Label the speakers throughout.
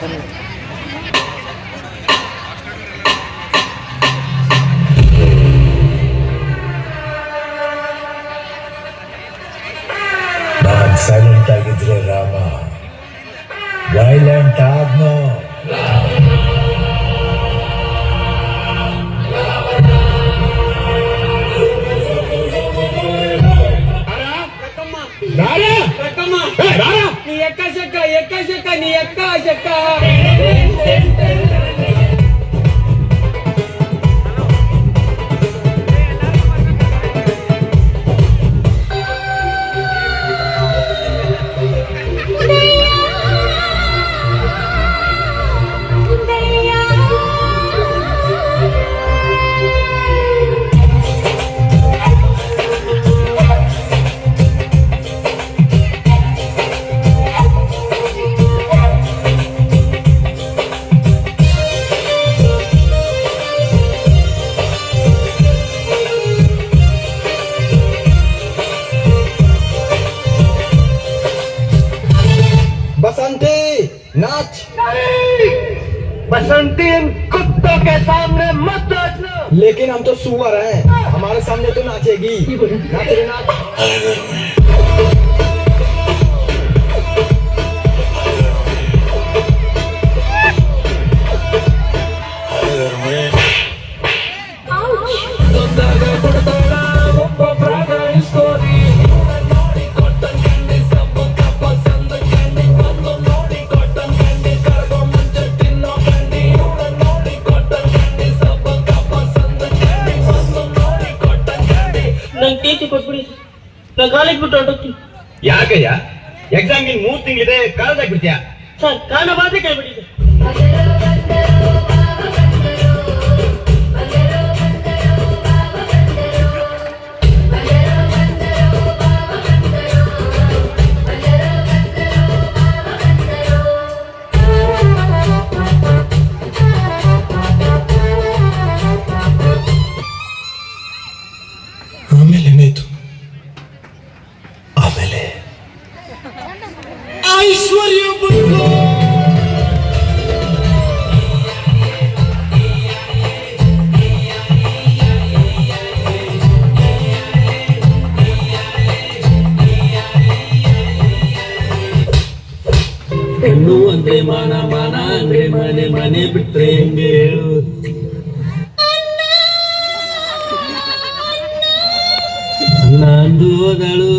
Speaker 1: ನಾನ್ silent ಆಗಿದ್ರೆ Rama violent ಆದ್ನೋ.
Speaker 2: నీ ఎక్క చెక్క ఎక్క చెక్క నీ ఎక్క చెక్క
Speaker 3: बसंती नाच। बसंती इन कुत्तों के सामने मत नाचना। लेकिन हम तो सुअर हैं, हमारे सामने तो नाचेगी। नाच रे नाच।
Speaker 2: ಕೊಟ್ಬಿಡಿ ನಾ ಕಾಲೇಜ್ ಬಿಟ್ಟು ಹೊರಟೋಗ್ತೀನಿ.
Speaker 3: ಯಾಕಯ್ಯ ಎಕ್ಸಾಮ್ ಇನ್ 3 ತಿಂಗಳಿದೆ, ಕಾಲೇಜ್ ಆಗ್ಬಿಡ್ತೀಯ?
Speaker 2: ಸರ್ ಕಾರಣ ಬಾಧೆ ಕೇಳ್ಬಿಟ್ಟಿದೆ.
Speaker 1: ಆಮೇಲೆ ಏನಾಯ್ತು? ಆಮೇಲೆ ಐಶ್ವರ್ಯ ಬಂತು.
Speaker 2: ಹೆಣ್ಣು ಅಂದ್ರೆ ಮಾನ, ಮಾನ ಅಂದ್ರೆ ಮನೆ, ಮನೆ ಬಿಟ್ರೆ ಹೆಂಗೆ ಹೇಳು? ನಂದು ಹೋದಳು.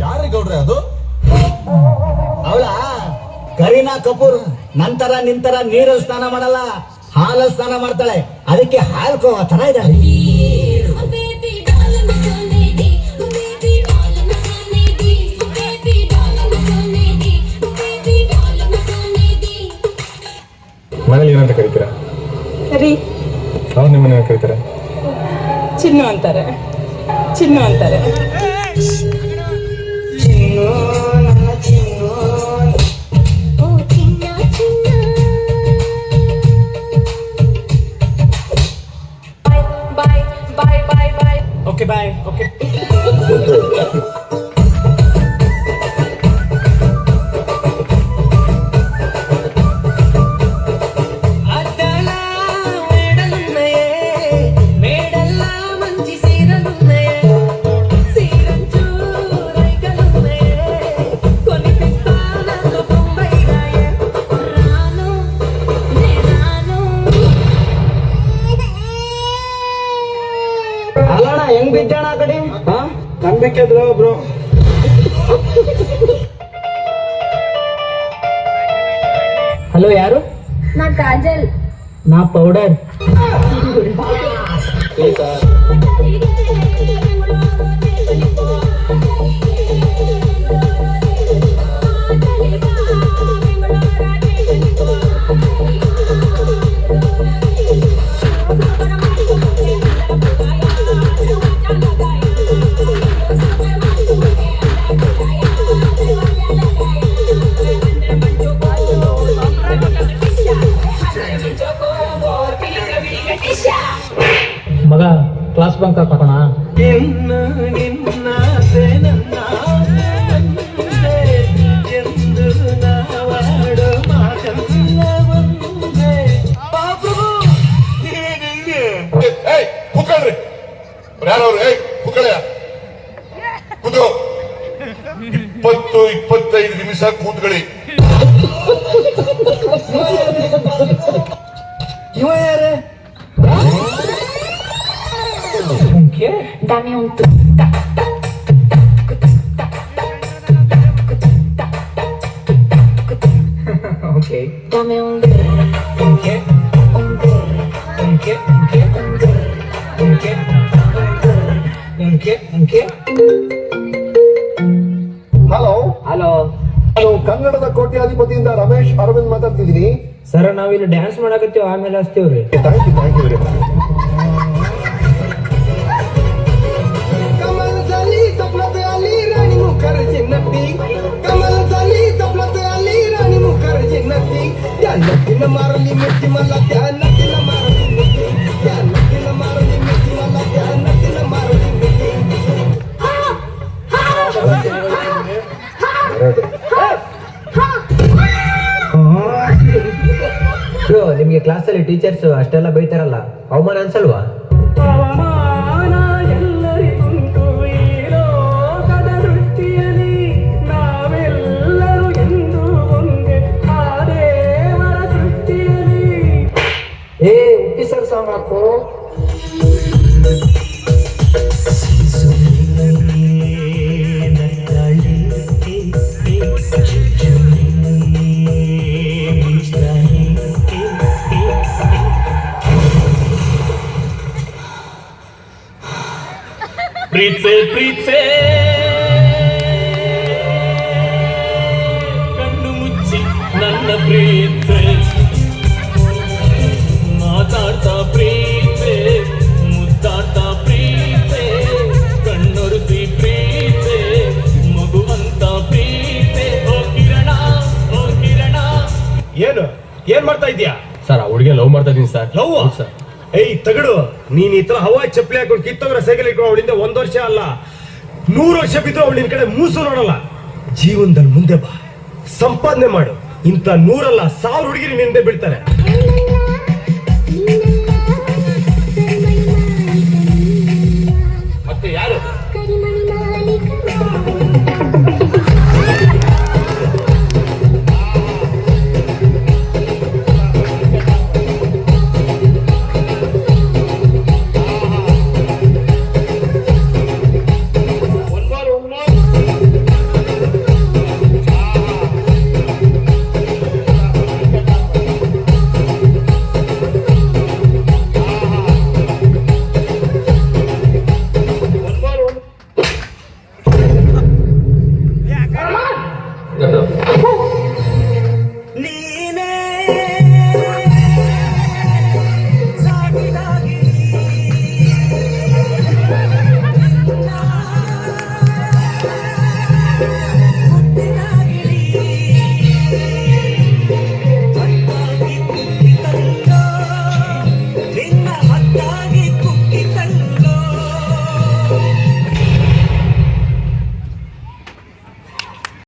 Speaker 3: ಯಾರು ಗೌಡ್ರೆ ಅದು?
Speaker 4: ಅವಳ ಕರೀನಾ ಕಪೂರ್. ನಂತರ ನಿಂತರ ನೀರಲ್ಲಿ ಸ್ನಾನ ಮಾಡಲ್ಲ, ಹಾಲಲ್ಲಿ ಸ್ನಾನ ಮಾಡ್ತಾಳೆ. ಅದಕ್ಕೆ ಹಾಲ್ಕೋ ತರ ಇದ್ದಾಳೆ.
Speaker 5: ಮನೇಲಿ ಏನಂತ ಕರೀತೀರಾ?
Speaker 6: ರೀ
Speaker 5: ಅವ್ರು ನಿಮ್ಮನ್ನ ಕರೀತಾರೆ?
Speaker 6: ಚಿನ್ನು ಅಂತಾರೆ, ಚಿನ್ನು ಅಂತಾರೆ.
Speaker 2: Okay bye. ಓಕೆ
Speaker 4: ಅಲ್ಲಣ್ಣ ಹೆಂಗ್ ಬಿದ್ದಣ ಆ ಕಡೆ?
Speaker 3: ನಂಬಿಕೆದ್ರು ಬ್ರೋ.
Speaker 6: ಹಲೋ, ಯಾರು?
Speaker 7: ನಾ ಕಾಜಲ್.
Speaker 6: ನಾ ಪೌಡರ್. ಬಂಕ ಕಣ.
Speaker 2: ನಿನ್ನ ನಿನ್ನ ನನ್ನ ಎಂದು ನಾವಾಡೋ ಮಾತೆಲ್ಲ ಒಂದೇ.
Speaker 7: ಏಯ್ ಕೂತ್ಕೊಳ್ರಿ, ಯಾರವ್ರು? ಏಯ್ ಕೂತ್ಕೊಳ್ಳ, ಕೂತು 20-25 ನಿಮಿಷ ಕೂತ್ಕೊಳ್ಳಿ.
Speaker 3: ಇವ ಯಾರೇ?
Speaker 8: Dame un
Speaker 3: okay
Speaker 8: dame un
Speaker 3: okay okay okay okay okay.
Speaker 9: Hello
Speaker 6: hello
Speaker 9: ನಾನು ಕನ್ನಡದ ಕೋಟ್ಯಾಧಿಪತಿಯಿಂದ ರಮೇಶ್ ಅರವಿಂದ್ ಮಾತಾಡ್ತಿದ್ದೀನಿ.
Speaker 6: ಸರ್, ನಾವಿಲ್ಲಿ ಡ್ಯಾನ್ಸ್ ಮಾಡಕತ್ತೀವಿ, ಆಮೇಲೆ ಹಚ್ತೀವ್ರಿ.
Speaker 9: Thank you very much.
Speaker 3: कमल झाली सपनात आली राणी मुखर्जी नटी. कमल झाली सपनात आली राणी मुखर्जी नटी. त्या नटीनं मारली मिठी मला, त्या नटीनं मारली मिठी. त्या नटीनं मारली मिठी मला, त्या नटीनं मारली मिठी.
Speaker 2: ಬ್ರೋ, ನಿಮ್ಗೆ ಕ್ಲಾಸಲ್ಲಿ ಟೀಚರ್ಸ್ ಅಷ್ಟೆಲ್ಲ ಬೈತಾರಲ್ಲ, ಅವಮಾನ ಅನ್ಸಲ್ವಾ?
Speaker 6: ಅವಮಾನ ಎಲ್ಲರಿಗುಂಟು ಈ ಲೋಕದ ದೃಷ್ಟಿಯಲ್ಲಿ. ನಾವೆಲ್ಲರೂ ಎಂದು ಒಂದೇ ಆ ದೇವರ ಸೃಷ್ಟಿಯಲ್ಲಿ.
Speaker 3: ಏ ಉಪ್ಪಿ ಸರ್ ಸಾಂಗ್ ಹಾಕು.
Speaker 2: ಪ್ರೀತ್ಸೆ ಪ್ರೀತ್ಸೆ ಕಣ್ಣು ಮುಚ್ಚಿ ನನ್ನ ಪ್ರೀತ್ಸೆ ಮಾತಾಡ್ತಾ ಪ್ರೀತ್ಸೆ ಮುದ್ದಾಡ್ತಾ ಪ್ರೀತ್ಸೆ ಕಣ್ಣೊರೆಸಿ ಪ್ರೀತ್ಸೆ ಮಗು ಅಂತ ಪ್ರೀತ್ಸೆ. ಓ ಕಿರಣ, ಓ ಕಿರಣ.
Speaker 1: ಏನ್ ಮಾಡ್ತಾ ಇದ್ಯಾ?
Speaker 5: ಸರ್, ಆ ಹುಡುಗಿ ಲವ್ ಮಾಡ್ತಾ ಇದೀನಿ ಸರ್.
Speaker 1: Love
Speaker 5: sir.
Speaker 1: ಏಯ್ ತಗಡು, ನೀನ್ ಈ ತರ ಹವಾ ಚಪ್ಪಲಿ ಹಾಕೊಂಡು ಕಿತ್ತೋಗ್ರ ಸೈಕಲ್ ಇಟ್ಕೊಂಡು ಅವಳಿಂದ 1 ವರ್ಷ ಅಲ್ಲ 100 ವರ್ಷ ಬಿದ್ರು ಅವಳು ನಿನ್ ಕಡೆ ಮೂಸು ನೋಡಲ್ಲ. ಜೀವನದಲ್ಲಿ ಮುಂದೆ ಬಾ, ಸಂಪಾದನೆ ಮಾಡು. ಇಂಥ 100 ಅಲ್ಲ 1000 ಹುಡುಗಿರಿ ನಿಂದೆ ಬೀಳ್ತಾರೆ.
Speaker 7: ಮತ್ತೆ ಯಾರು?